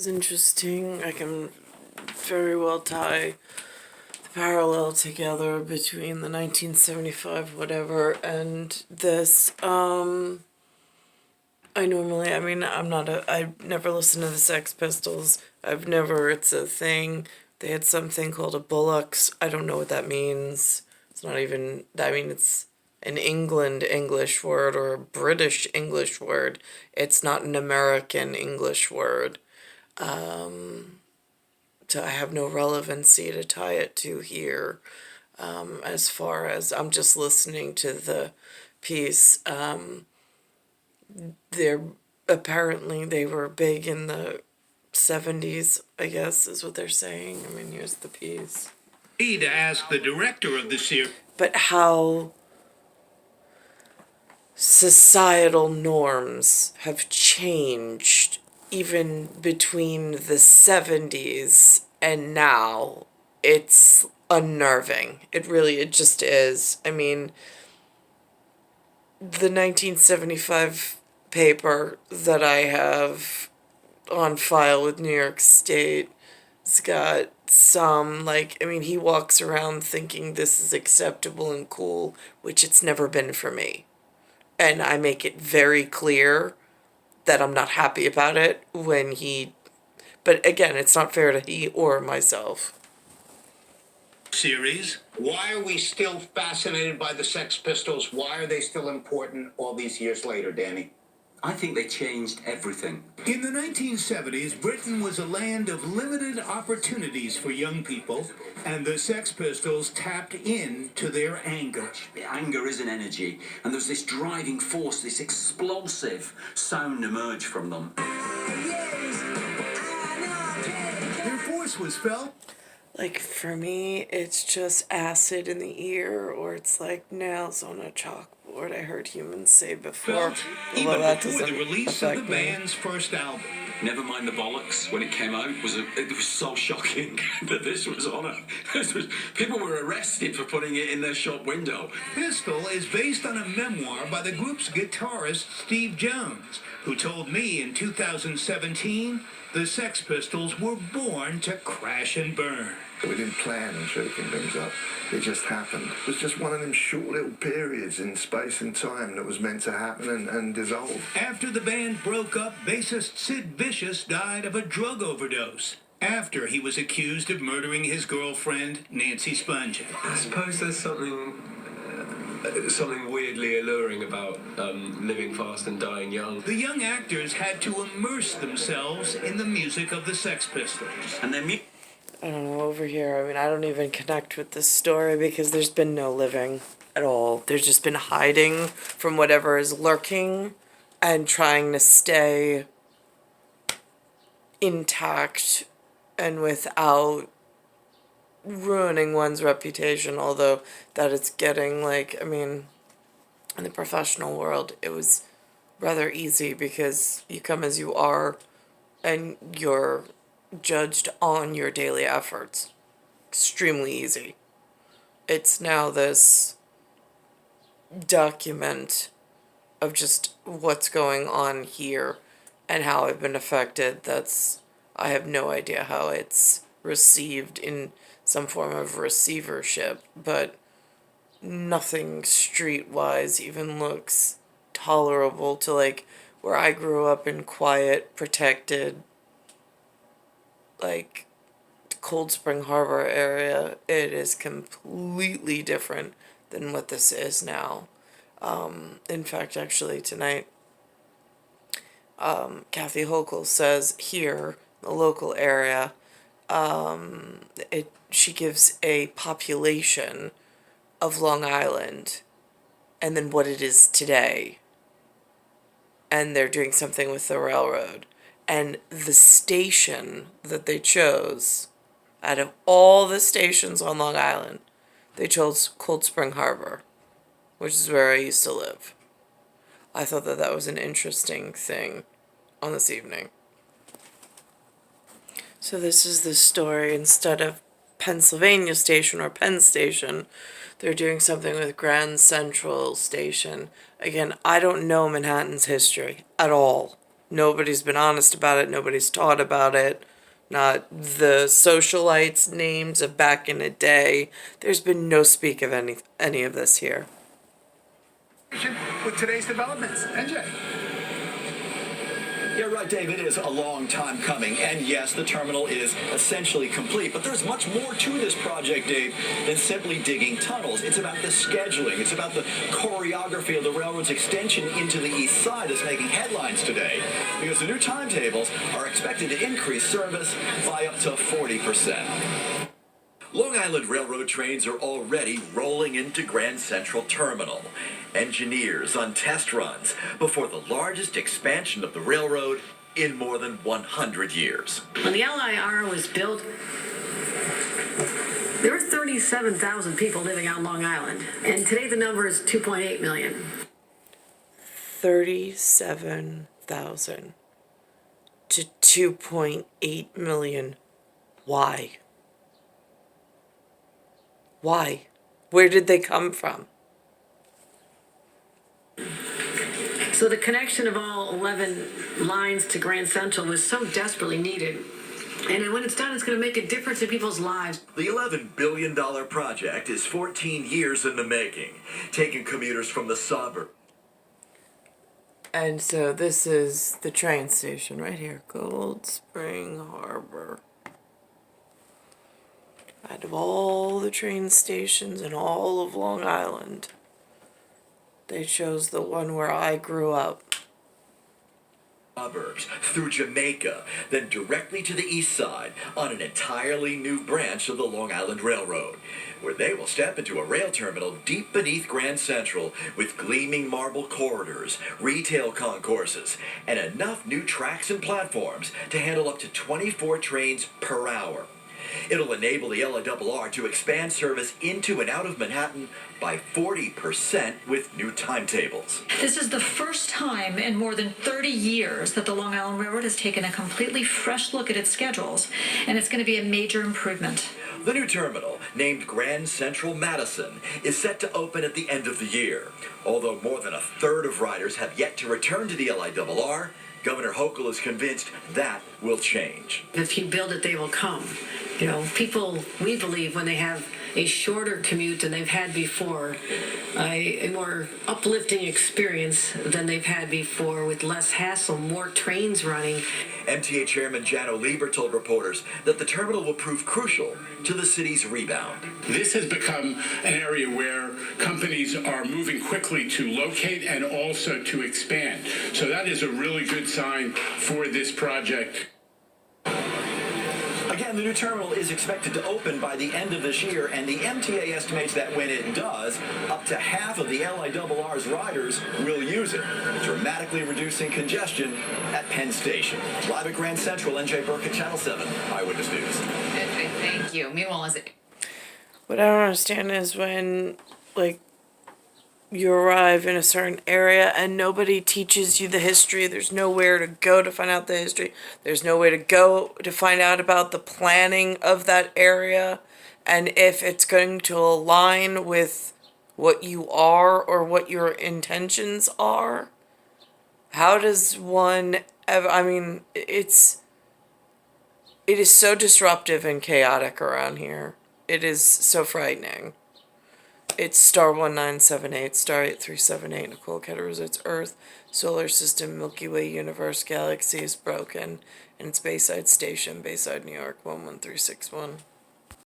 is interesting. I can very well tie the parallel together between the 1975 whatever and this. I've never listened to the Sex Pistols. It's a thing. They had something called a Bullocks. I don't know what that means. It's not even, it's an England English word or a British English word. It's not an American English word. So I have no relevancy to tie it to here. As far as I'm just listening to the piece. They're apparently they were big in the 70s, I guess is what they're saying. I mean, here's the piece. To ask the director of the series. But how societal norms have changed even between the 70s and now, it's unnerving. It just is. I mean, the 1975 paper that I have on file with New York State, it's got some, he walks around thinking this is acceptable and cool, which it's never been for me. And I make it very clear that I'm not happy about it but again, it's not fair to he or myself. Series. Why are we still fascinated by the Sex Pistols? Why are they still important all these years later, Danny? I think they changed everything. In the 1970s, Britain was a land of limited opportunities for young people, and the Sex Pistols tapped into their anger. Anger is an energy, and there's this driving force, this explosive sound emerged from them. Their force was felt. For me, it's just acid in the ear, or it's like nails on a chalkboard. I heard humans say before. Even before the release of the band's first album. Never mind the bollocks. When it came out, it was so shocking that this was on it. People were arrested for putting it in their shop window. Pistol is based on a memoir by the group's guitarist Steve Jones, who told me in 2017 the Sex Pistols were born to crash and burn. We didn't plan on shaking things up. It just happened. It was just one of them short little periods in space and time that was meant to happen and dissolve. After the band broke up, bassist Sid Vicious died of a drug overdose after he was accused of murdering his girlfriend, Nancy Spungen. I suppose there's something weirdly alluring about living fast and dying young. The young actors had to immerse themselves in the music of the Sex Pistols. And then I don't know, over here, I don't even connect with this story because there's been no living at all. There's just been hiding from whatever is lurking and trying to stay intact and without ruining one's reputation, although that it's getting, in the professional world, it was rather easy because you come as you are and you're judged on your daily efforts. Extremely easy. It's now this document of just what's going on here and how I've been affected. I have no idea how it's received in some form of receivership, but nothing streetwise even looks tolerable to where I grew up in quiet, protected, Cold Spring Harbor area. It is completely different than what this is now. In fact, actually tonight, Kathy Hochul says here, the local area, she gives a population of Long Island and then what it is today. And they're doing something with the railroad. And the station that they chose, out of all the stations on Long Island, they chose Cold Spring Harbor, which is where I used to live. I thought that was an interesting thing on this evening. So this is the story. Instead of Pennsylvania Station or Penn Station, they're doing something with Grand Central Station. Again, I don't know Manhattan's history at all. Nobody's been honest about it. Nobody's taught about it. Not the socialites' names of back in the day. There's been no speak of any of this here. With today's developments, NJ. Yeah, right, Dave. It is a long time coming. And yes, the terminal is essentially complete. But there's much more to this project, Dave, than simply digging tunnels. It's about the scheduling. It's about the choreography of the railroad's extension into the east side that's making headlines today. Because the new timetables are expected to increase service by up to 40%. Long Island Railroad trains are already rolling into Grand Central Terminal. Engineers on test runs before the largest expansion of the railroad in more than 100 years. When the LIR was built, there were 37,000 people living on Long Island, and today the number is 2.8 million. 37,000 to 2.8 million. Why? Why? Where did they come from? So the connection of all 11 lines to Grand Central was so desperately needed. And when it's done, it's going to make a difference in people's lives. The $11 billion project is 14 years in the making, taking commuters from the suburbs. And so this is the train station right here, Cold Spring Harbor. Out of all the train stations in all of Long Island, they chose the one where I grew up. Suburbs, through Jamaica, then directly to the east side on an entirely new branch of the Long Island Railroad, where they will step into a rail terminal deep beneath Grand Central with gleaming marble corridors, retail concourses, and enough new tracks and platforms to handle up to 24 trains per hour. It'll enable the LIRR to expand service into and out of Manhattan by 40% with new timetables. This is the first time in more than 30 years that the Long Island Railroad has taken a completely fresh look at its schedules, and it's going to be a major improvement. The new terminal, named Grand Central Madison, is set to open at the end of the year. Although more than a third of riders have yet to return to the LIRR, Governor Hochul is convinced that will change. If you build it, they will come. You know, people, we believe, when they have a shorter commute than they've had before, a more uplifting experience than they've had before, with less hassle, more trains running. MTA Chairman Jano Lieber told reporters that the terminal will prove crucial to the city's rebound. This has become an area where companies are moving quickly to locate and also to expand. So that is a really good sign for this project. Again, the new terminal is expected to open by the end of this year, and the MTA estimates that when it does, up to half of the LIRR's riders will use it, dramatically reducing congestion at Penn Station. Live at Grand Central, NJ Burke at Channel 7, Eyewitness News. Thank you. Meanwhile, What I don't understand is when, like, you arrive in a certain area and nobody teaches you the history. There's nowhere to go to find out the history. There's no way to go to find out about the planning of that area and if it's going to align with what you are or what your intentions are. How does one ever, I mean, it is so disruptive and chaotic around here. It is so frightening. It's star 1978, star 8378, Nicole, Cattaruzza, it's Earth, solar system, Milky Way universe, galaxy is broken, and it's Bayside Station, Bayside, New York, 11361.